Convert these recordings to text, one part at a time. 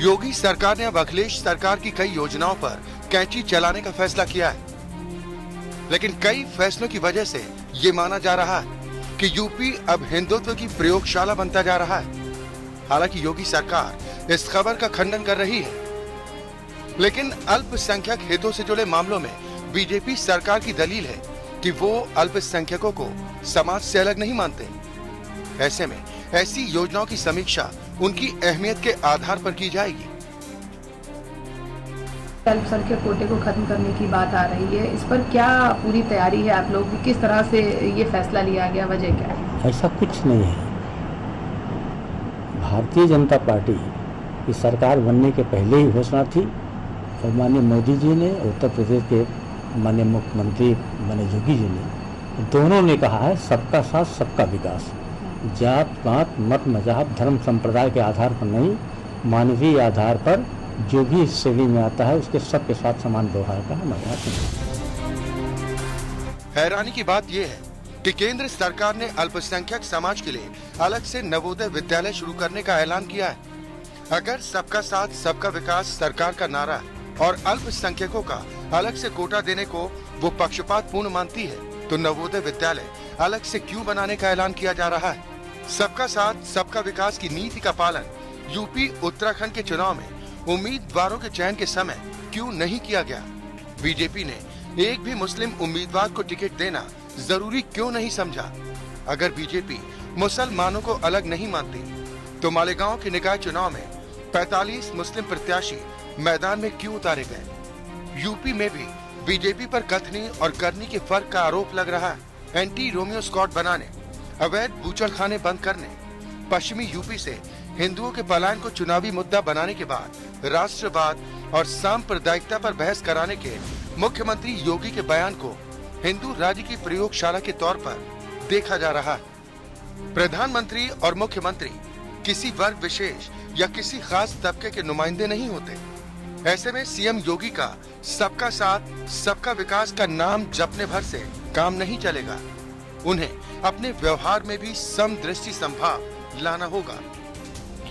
योगी सरकार ने अब अखिलेश सरकार की कई योजनाओं पर कैंची चलाने का फैसला किया है, लेकिन कई फैसलों की वजह से ये माना जा रहा है कि यूपी अब हिंदुत्व की प्रयोगशाला बनता जा रहा है। हालांकि योगी सरकार इस खबर का खंडन कर रही है, लेकिन अल्पसंख्यक हितों से जुड़े मामलों में बीजेपी सरकार की दलील है कि वो अल्पसंख्यकों को समाज से अलग नहीं मानते। ऐसे में ऐसी योजनाओं की समीक्षा उनकी अहमियत के आधार पर की जाएगी। अल्पसंख्यक कोटे को खत्म करने की बात आ रही है, इस पर क्या पूरी तैयारी है आप लोग की? किस तरह से ये फैसला लिया गया, वजह क्या है? ऐसा कुछ नहीं है। भारतीय जनता पार्टी की सरकार बनने के पहले ही घोषणा थी और माननीय मोदी जी ने, उत्तर प्रदेश के माननीय मुख्यमंत्री माननीय योगी जी ने, दोनों ने कहा है सबका साथ सबका विकास। जात पात मत मजहब धर्म संप्रदाय के आधार पर नहीं, मानवीय आधार पर जो भी इस श्रेणी में आता है उसके सबके साथ समान व्यवहार का हम आधार है। हैरानी की बात यह है कि केंद्र सरकार ने अल्पसंख्यक समाज के लिए अलग से नवोदय विद्यालय शुरू करने का ऐलान किया है। अगर सबका साथ सबका विकास सरकार का नारा है और अल्पसंख्यकों का अलग से कोटा देने को वो पक्षपातपूर्ण मानती है, तो नवोदय विद्यालय अलग से क्यों बनाने का ऐलान किया जा रहा है? सबका साथ सबका विकास की नीति का पालन यूपी उत्तराखंड के चुनाव में उम्मीदवारों के चयन के समय क्यों नहीं किया गया? बीजेपी ने एक भी मुस्लिम उम्मीदवार को टिकट देना जरूरी क्यों नहीं समझा? अगर बीजेपी मुसलमानों को अलग नहीं मानती, तो मालेगांव के निकाय चुनाव में 45 मुस्लिम प्रत्याशी मैदान में क्यों उतारे गए? यूपी में भी बीजेपी पर कथनी और करनी के फर्क का आरोप लग रहा है। एंटी रोमियो स्क्वाड बनाने, अवैध बूचड़खाने बंद करने, पश्चिमी यूपी से हिंदुओं के पलायन को चुनावी मुद्दा बनाने के बाद राष्ट्रवाद और सांप्रदायिकता पर बहस कराने के मुख्यमंत्री योगी के बयान को हिंदू राज्य की प्रयोगशाला के तौर पर देखा जा रहा है। प्रधानमंत्री और मुख्यमंत्री किसी वर्ग विशेष या किसी खास तबके के नुमाइंदे नहीं होते। ऐसे में सीएम योगी का सबका साथ सबका विकास का नाम जपने भर से काम नहीं चलेगा। उन्हें अपने व्यवहार में भी समदृष्टि संभाव लाना होगा।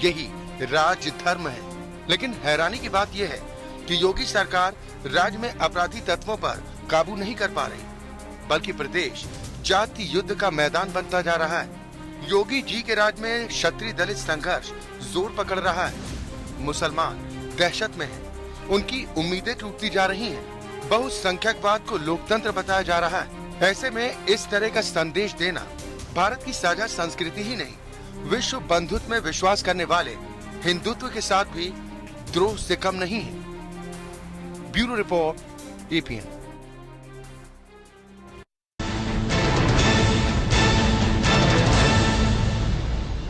यही राज धर्म है। लेकिन हैरानी की बात यह है कि योगी सरकार राज्य में अपराधी तत्वों पर काबू नहीं कर पा रही, बल्कि प्रदेश जाति युद्ध का मैदान बनता जा रहा है। योगी जी के राज में क्षत्रिय दलित संघर्ष जोर पकड़ रहा है। मुसलमान दहशत में हैं, उनकी उम्मीदें टूटती जा रही हैं। बहुसंख्यकवाद को लोकतंत्र बताया जा रहा है। ऐसे में इस तरह का संदेश देना भारत की साझा संस्कृति ही नहीं, विश्व बंधुत्व में विश्वास करने वाले हिंदुत्व के साथ भी द्रोह से कम नहीं है। Bureau report, APN.